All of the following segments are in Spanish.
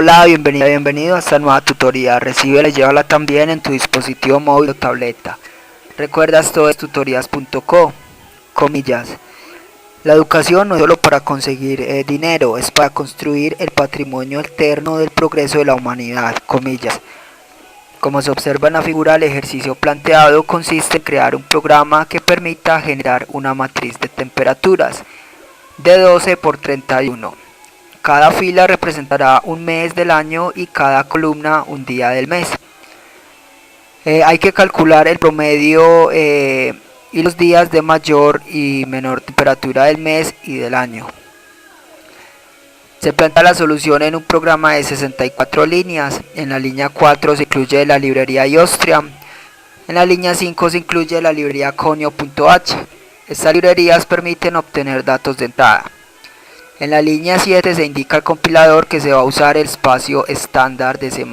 Hola, bienvenido a esta nueva tutoría. Recíbela y llévala también en tu dispositivo móvil o tableta. Recuerda, esto es tutorías.co, comillas. La educación no es solo para conseguir dinero, es para construir el patrimonio alterno del progreso de la humanidad, comillas. Como se observa en la figura, el ejercicio planteado consiste en crear un programa que permita generar una matriz de temperaturas de 12 por 31. Cada fila representará un mes del año y cada columna un día del mes. Hay que calcular el promedio y los días de mayor y menor temperatura del mes y del año. Se plantea la solución en un programa de 64 líneas. En la línea 4 se incluye la librería iOstriam. En la línea 5 se incluye la librería Conio.h. Estas librerías permiten obtener datos de entrada. En la línea 7 se indica el compilador que se va a usar el espacio estándar de C++.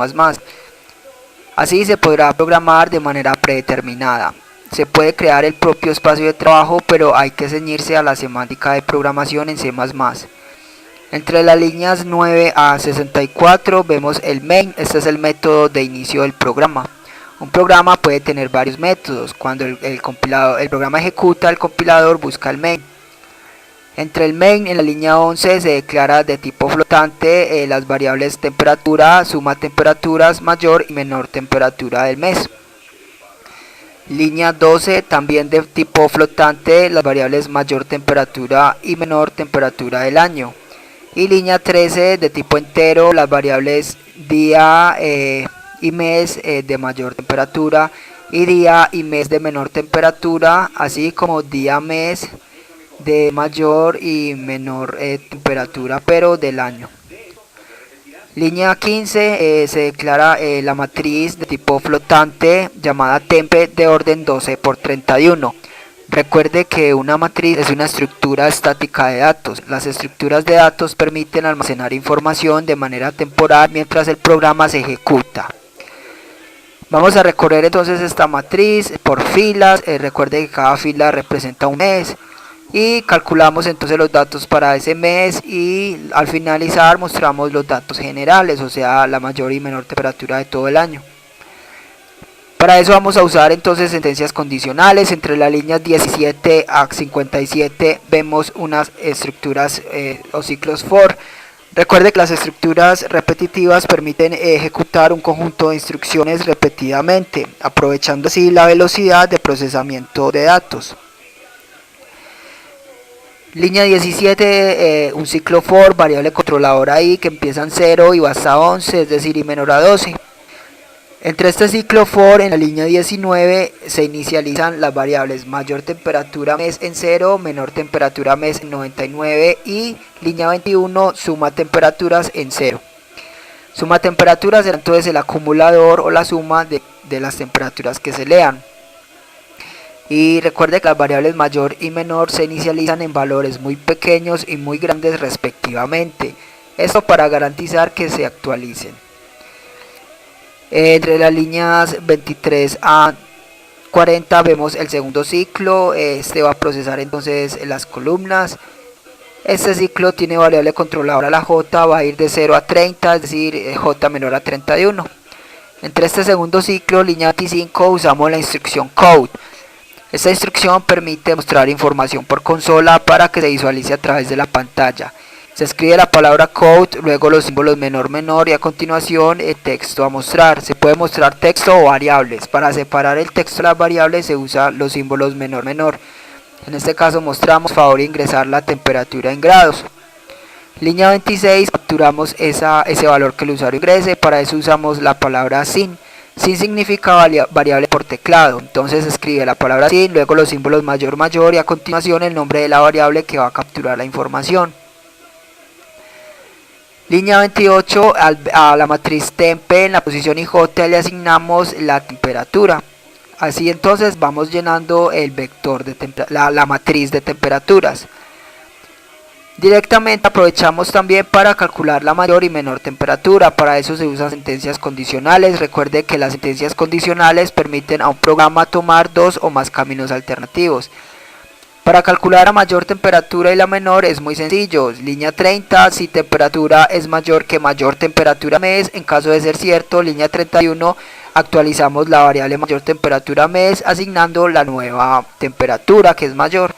Así se podrá programar de manera predeterminada. Se puede crear el propio espacio de trabajo, pero hay que ceñirse a la semántica de programación en C++. Entre las líneas 9 a 64 vemos el main. Este es el método de inicio del programa. Un programa puede tener varios métodos. Cuando el programa ejecuta, el compilador busca el main. Entre el main en la línea 11 se declara de tipo flotante las variables temperatura, suma temperaturas, mayor y menor temperatura del mes. Línea 12 también de tipo flotante, las variables mayor temperatura y menor temperatura del año. Y línea 13 de tipo entero, las variables día y mes de mayor temperatura y día y mes de menor temperatura, así como día-mes de mayor y menor temperatura pero del año. Línea 15 se declara la matriz de tipo flotante llamada temp de orden 12 por 31. Recuerde que una matriz es una estructura estática de datos. Las estructuras de datos permiten almacenar información de manera temporal mientras el programa se ejecuta. Vamos a recorrer entonces esta matriz por filas. Recuerde que cada fila representa un mes y calculamos entonces los datos para ese mes y al finalizar mostramos los datos generales, o sea, la mayor y menor temperatura de todo el año. Para eso vamos a usar entonces sentencias condicionales. Entre las líneas 17 a 57 vemos unas estructuras o ciclos for. Recuerde que las estructuras repetitivas permiten ejecutar un conjunto de instrucciones repetidamente, aprovechando así la velocidad de procesamiento de datos. Línea 17, un ciclo for, variable controladora i que empieza en 0 y va hasta 11, es decir, y menor a 12. Entre este ciclo for, en la línea 19, se inicializan las variables mayor temperatura mes en 0, menor temperatura mes en 99 y línea 21, suma temperaturas en 0. Suma temperaturas será entonces el acumulador o la suma de las temperaturas que se lean. Y recuerde que las variables mayor y menor se inicializan en valores muy pequeños y muy grandes respectivamente. Esto para garantizar que se actualicen. Entre las líneas 23 a 40 vemos el segundo ciclo. Este va a procesar entonces las columnas. Este ciclo tiene variable controladora, la j, va a ir de 0 a 30, es decir, j menor a 31. Entre este segundo ciclo, línea 25, usamos la instrucción code. Esta instrucción permite mostrar información por consola para que se visualice a través de la pantalla. Se escribe la palabra code, luego los símbolos menor menor y a continuación el texto a mostrar. Se puede mostrar texto o variables. Para separar el texto de las variables se usan los símbolos menor menor. En este caso mostramos favor ingresar la temperatura en grados. Línea 26, capturamos ese valor que el usuario ingrese. Para eso usamos la palabra sin. Sin significa variable por teclado. Entonces se escribe la palabra sin, luego los símbolos mayor mayor y a continuación el nombre de la variable que va a capturar la información. Línea 28, a la matriz temp en la posición IJ le asignamos la temperatura. Así entonces vamos llenando el vector de la matriz de temperaturas. Directamente aprovechamos también para calcular la mayor y menor temperatura. Para eso se usan sentencias condicionales. Recuerde que las sentencias condicionales permiten a un programa tomar dos o más caminos alternativos. Para calcular la mayor temperatura y la menor es muy sencillo. Línea 30, si temperatura es mayor que mayor temperatura mes, en caso de ser cierto, línea 31, actualizamos la variable mayor temperatura mes asignando la nueva temperatura que es mayor.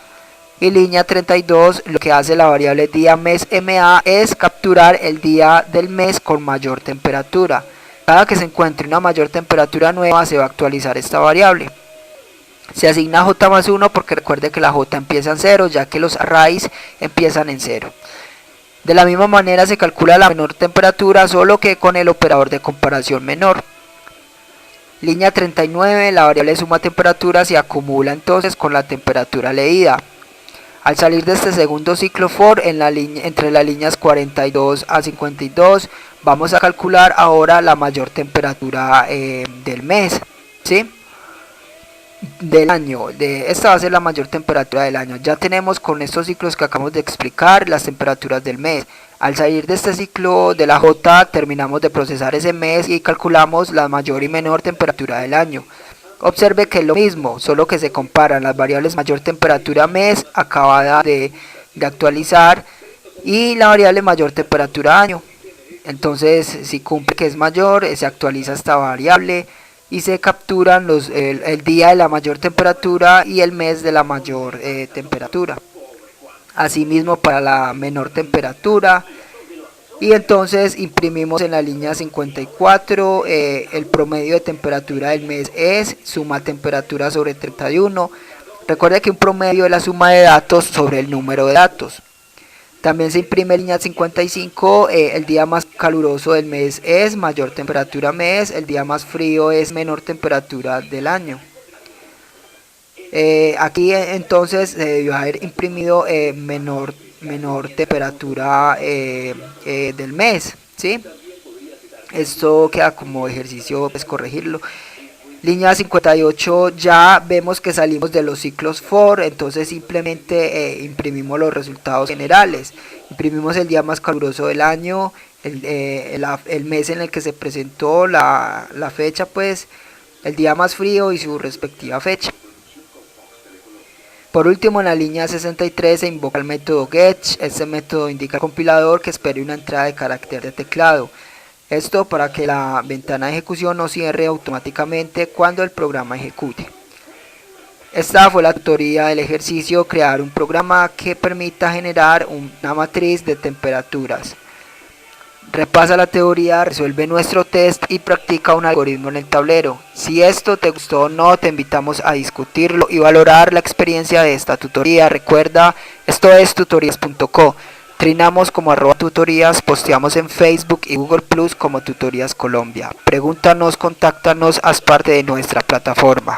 Y línea 32, lo que hace la variable día mes MA es capturar el día del mes con mayor temperatura. Cada que se encuentre una mayor temperatura nueva se va a actualizar esta variable. Se asigna j más 1 porque recuerde que la j empieza en 0, ya que los arrays empiezan en 0. De la misma manera se calcula la menor temperatura, solo que con el operador de comparación menor. Línea 39, la variable suma temperatura se acumula entonces con la temperatura leída. Al salir de este segundo ciclo for, entre las líneas 42 a 52, vamos a calcular ahora la mayor temperatura del mes, ¿sí? Del año. Esta va a ser la mayor temperatura del año. Ya tenemos con estos ciclos que acabamos de explicar las temperaturas del mes. Al salir de este ciclo de la J, terminamos de procesar ese mes y calculamos la mayor y menor temperatura del año. Observe que es lo mismo, solo que se comparan las variables mayor temperatura mes acabada de actualizar y la variable mayor temperatura año. Entonces, si cumple que es mayor, se actualiza esta variable y se capturan el día de la mayor temperatura y el mes de la mayor temperatura. Asimismo para la menor temperatura. Y entonces imprimimos en la línea 54 el promedio de temperatura del mes es suma temperatura sobre 31. Recuerde que un promedio es la suma de datos sobre el número de datos. También se imprime en línea 55, el día más caluroso del mes es mayor temperatura mes, el día más frío es menor temperatura del año. Aquí entonces se debió haber imprimido menor temperatura del mes, ¿sí? Esto queda como ejercicio, pues corregirlo. Línea 58, ya vemos que salimos de los ciclos for, entonces simplemente imprimimos los resultados generales. Imprimimos el día más caluroso del año, el mes en el que se presentó la fecha, pues el día más frío y su respectiva fecha. Por último, en la línea 63 se invoca el método get. Este método indica al compilador que espere una entrada de carácter de teclado. Esto para que la ventana de ejecución no cierre automáticamente cuando el programa ejecute. Esta fue la tutoría del ejercicio: crear un programa que permita generar una matriz de temperaturas. Repasa la teoría, resuelve nuestro test y practica un algoritmo en el tablero. Si esto te gustó o no, te invitamos a discutirlo y valorar la experiencia de esta tutoría. Recuerda, esto es tutorías.co. Trinamos como @tutorías, posteamos en Facebook y Google Plus como Tutorías Colombia. Pregúntanos, contáctanos, haz parte de nuestra plataforma.